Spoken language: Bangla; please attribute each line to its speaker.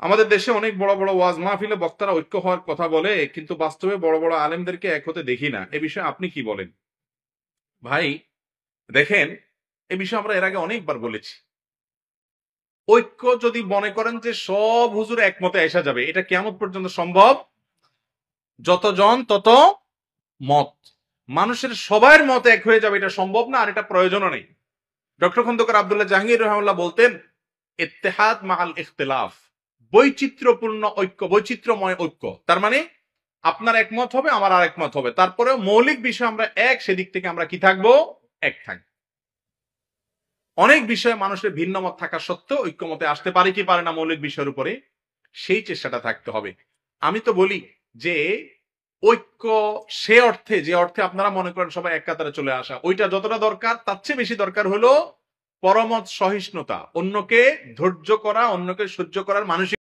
Speaker 1: আমাদের দেশে অনেক বড় বড় ওয়াজ মাহফিলে বক্তারা ঐক্য হওয়ার কথা বলে, কিন্তু বাস্তবে বড় বড় আলেমদেরকে এক হতে দেখি না। এ বিষয়ে আপনি কি বলেন? ভাই দেখেন, এ বিষয়ে আমরা এর আগে অনেকবার বলেছি। ঐক্য যদি মনে করেন যে সব হুজুর একমতে আসা যাবে, এটা কিয়ামত পর্যন্ত সম্ভব? যতজন তত মত, মানুষের সবার মত এক হয়ে যাবে, এটা সম্ভব না, আর এটা প্রয়োজনও নেই। ডক্টর খন্দকার আব্দুল্লাহ জাহাঙ্গীর রহমাল্লাহ বলতেন, ইত্তেহাদ মাআল ইখতিলাফ, বৈচিত্র্যপূর্ণ ঐক্য, বৈচিত্র্যময় ঐক্য। তার মানে আপনার একমত হবে, আমার আর একমত হবে, তারপরেও মৌলিক বিষয় আমরা এক, সেদিক থেকে আমরা কি থাকবো? এক থাকবো। অনেক বিষয়ে মানুষের ভিন্ন মত থাকা সত্ত্বেও ঐক্যমতে আসতে পারে কি পারে না মৌলিক বিষয়ের উপরে, সেই চেষ্টাটা থাকতে হবে। আমি তো বলি যে ঐক্য সে অর্থে, যে অর্থে আপনারা মনে করেন সবাই এক কাতারে চলে আসা, ওইটা যতটা দরকার তার চেয়ে বেশি দরকার হলো পরমত সহিষ্ণুতা, অন্যকে ধৈর্য করা, অন্যকে সহ্য করার মানসিক